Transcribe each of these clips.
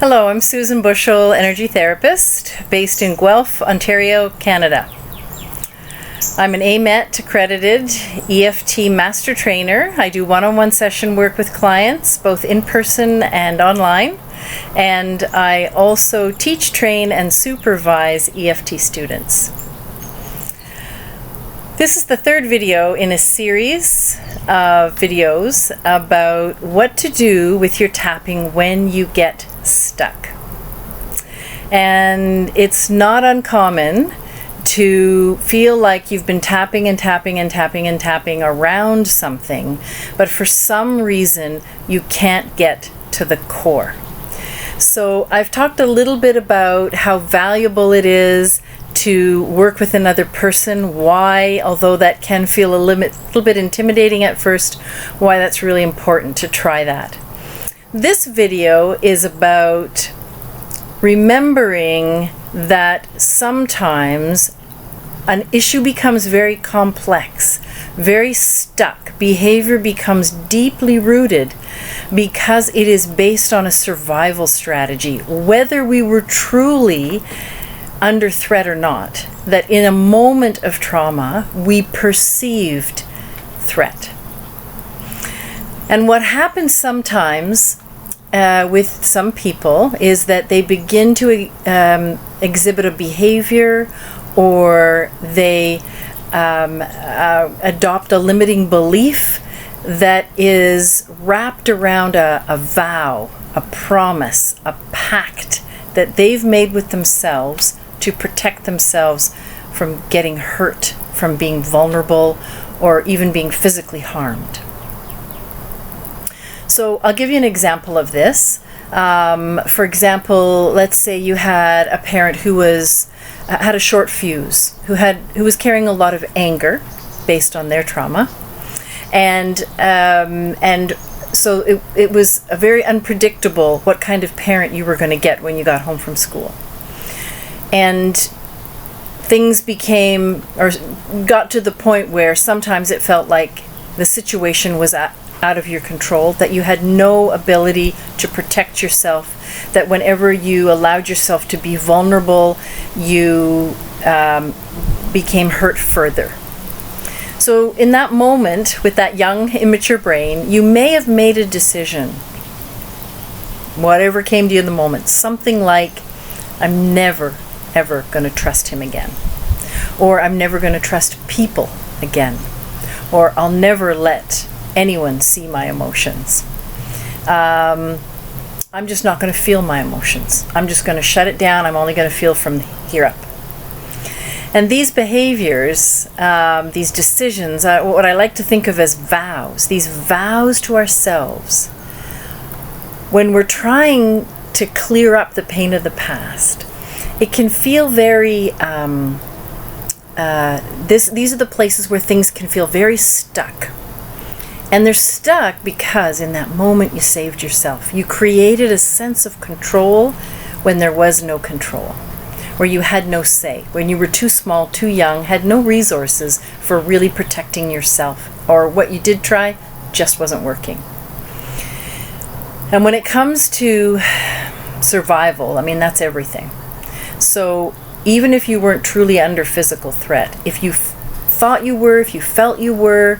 Hello, I'm Susan Bushell, energy therapist based in Guelph, Ontario, Canada. I'm an AMET accredited EFT master trainer. I do one-on-one session work with clients, both in person and online. And I also teach, train, and supervise EFT students. This is the third video in a series of videos about what to do with your tapping when you get stuck. And it's not uncommon to feel like you've been tapping and tapping and tapping and tapping around something, but for some reason you can't get to the core. So I've talked a little bit about how valuable it is to work with another person, why, although that can feel a little bit intimidating at first, why that's really important to try that. This video is about remembering that sometimes an issue becomes very complex, very stuck. Behavior becomes deeply rooted because it is based on a survival strategy, whether we were truly under threat or not, that in a moment of trauma, we perceived threat. And what happens sometimes with some people is that they begin to exhibit a behavior, or they adopt a limiting belief that is wrapped around a vow, a promise, a pact that they've made with themselves to protect themselves from getting hurt, from being vulnerable, or even being physically harmed. So I'll give you an example of this. For example, let's say you had a parent who had a short fuse, who was carrying a lot of anger based on their trauma, and so it was a very unpredictable what kind of parent you were going to get when you got home from school. And things got to the point where sometimes it felt like the situation was out of your control, that you had no ability to protect yourself, that whenever you allowed yourself to be vulnerable, you became hurt further. So in that moment, with that young, immature brain, you may have made a decision, whatever came to you in the moment, something like, I'm never, ever going to trust him again. Or I'm never going to trust people again. Or I'll never let anyone see my emotions. I'm just not going to feel my emotions. I'm just going to shut it down. I'm only going to feel from here up. And these behaviors, these decisions, what I like to think of as vows, these vows to ourselves, when we're trying to clear up the pain of the past, it can feel very, these are the places where things can feel very stuck. And they're stuck because in that moment you saved yourself. You created a sense of control when there was no control, where you had no say, when you were too small, too young, had no resources for really protecting yourself, or what you did try just wasn't working. And when it comes to survival, I mean, that's everything. So even if you weren't truly under physical threat, if you thought you were, if you felt you were,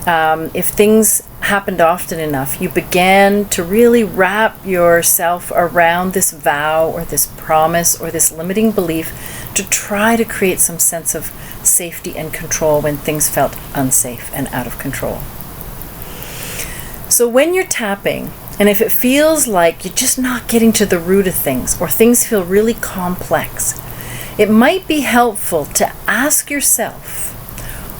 if things happened often enough, you began to really wrap yourself around this vow or this promise or this limiting belief to try to create some sense of safety and control when things felt unsafe and out of control. So when you're tapping, and if it feels like you're just not getting to the root of things, or things feel really complex, it might be helpful to ask yourself,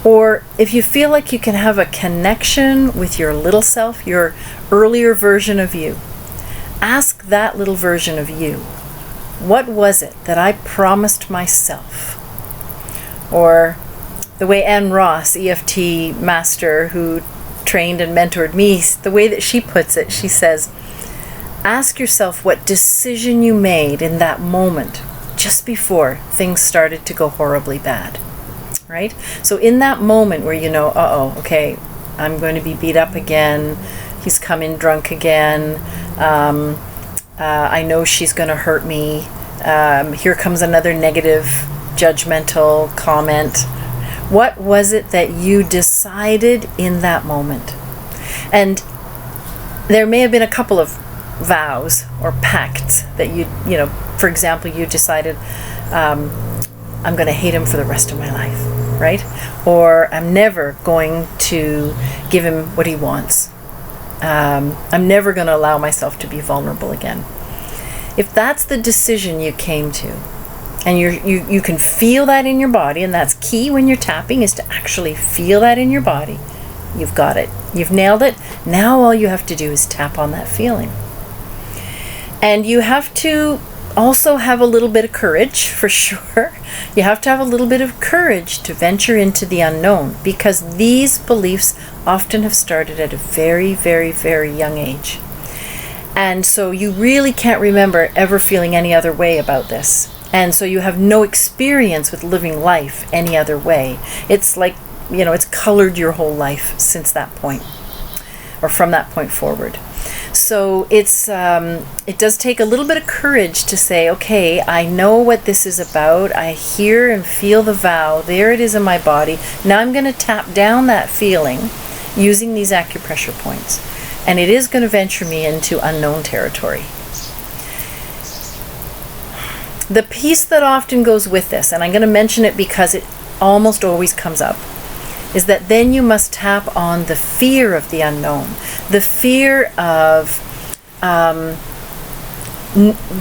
or if you feel like you can have a connection with your little self, your earlier version of you, ask that little version of you, what was it that I promised myself? Or the way Ann Ross, EFT master who trained and mentored me, the way that she puts it, she says, ask yourself what decision you made in that moment just before things started to go horribly bad. Right? So in that moment where you know, okay, I'm going to be beat up again, he's come in drunk again, I know she's going to hurt me. Here comes another negative, judgmental comment. What was it that you decided in that moment? And there may have been a couple of vows or pacts that for example, you decided, I'm going to hate him for the rest of my life, right? Or I'm never going to give him what he wants. I'm never going to allow myself to be vulnerable again. If that's the decision you came to, and you can feel that in your body, and that's key when you're tapping, is to actually feel that in your body, you've got it. You've nailed it. Now all you have to do is tap on that feeling. And you have to also have a little bit of courage, for sure. You have to have a little bit of courage to venture into the unknown, because these beliefs often have started at a very, very, very young age. And so you really can't remember ever feeling any other way about this. And so you have no experience with living life any other way. It's like, it's colored your whole life since that point, or from that point forward. So it does take a little bit of courage to say, okay, I know what this is about. I hear and feel the vow. There it is in my body. Now I'm going to tap down that feeling using these acupressure points. And it is going to venture me into unknown territory. The piece that often goes with this, and I'm going to mention it because it almost always comes up, is that then you must tap on the fear of the unknown, the fear of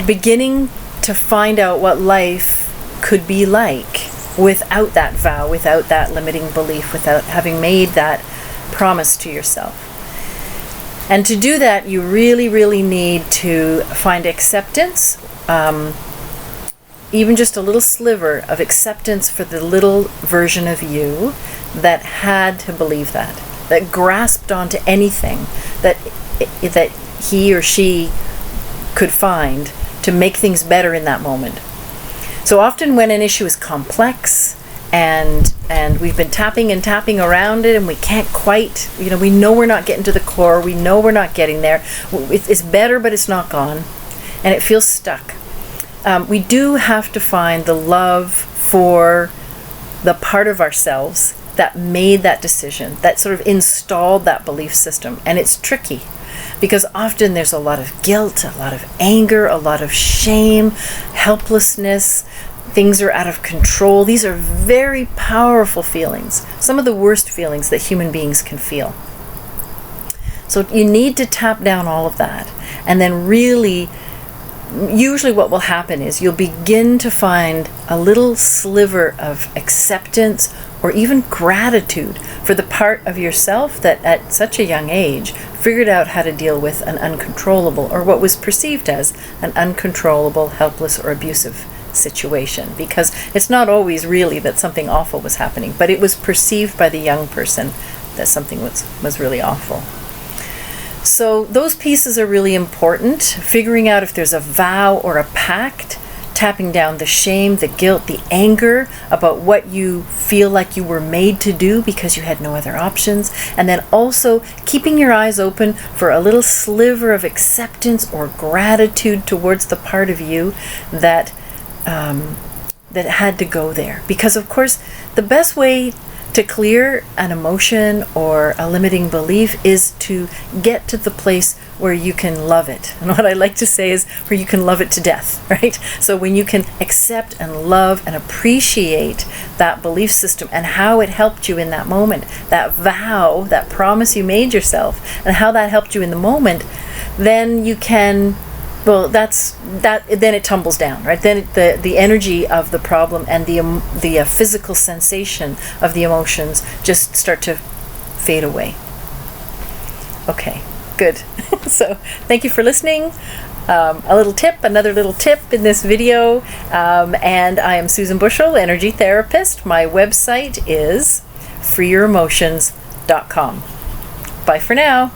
beginning to find out what life could be like without that vow, without that limiting belief, without having made that promise to yourself. And to do that, you really, really need to find acceptance, even just a little sliver of acceptance for the little version of you that had to believe that grasped onto anything that he or she could find to make things better in that moment. So often when an issue is complex and we've been tapping and tapping around it and we can't quite, we know we're not getting to the core, we know we're not getting there, it's better but it's not gone, and it feels stuck. We do have to find the love for the part of ourselves that made that decision, that sort of installed that belief system. And it's tricky because often there's a lot of guilt, a lot of anger, a lot of shame, helplessness. Things are out of control. These are very powerful feelings, some of the worst feelings that human beings can feel. So you need to tap down all of that, and then really, usually what will happen is you'll begin to find a little sliver of acceptance or even gratitude for the part of yourself that at such a young age figured out how to deal with an uncontrollable, or what was perceived as an uncontrollable, helpless, or abusive situation. Because it's not always really that something awful was happening, but it was perceived by the young person that something was really awful. So those pieces are really important. Figuring out if there's a vow or a pact, tapping down the shame, the guilt, the anger about what you feel like you were made to do because you had no other options, and then also keeping your eyes open for a little sliver of acceptance or gratitude towards the part of you that had to go there. Because of course the best way to clear an emotion or a limiting belief is to get to the place where you can love it. And what I like to say is where you can love it to death, right? So when you can accept and love and appreciate that belief system and how it helped you in that moment, that vow, that promise you made yourself, and how that helped you in the moment, then you can, well, then it tumbles down, right? Then the energy of the problem and the physical sensation of the emotions just start to fade away. Okay, good. So thank you for listening. Another little tip in this video. And I am Susan Bushell, energy therapist. My website is freeyoremotions.com. Bye for now.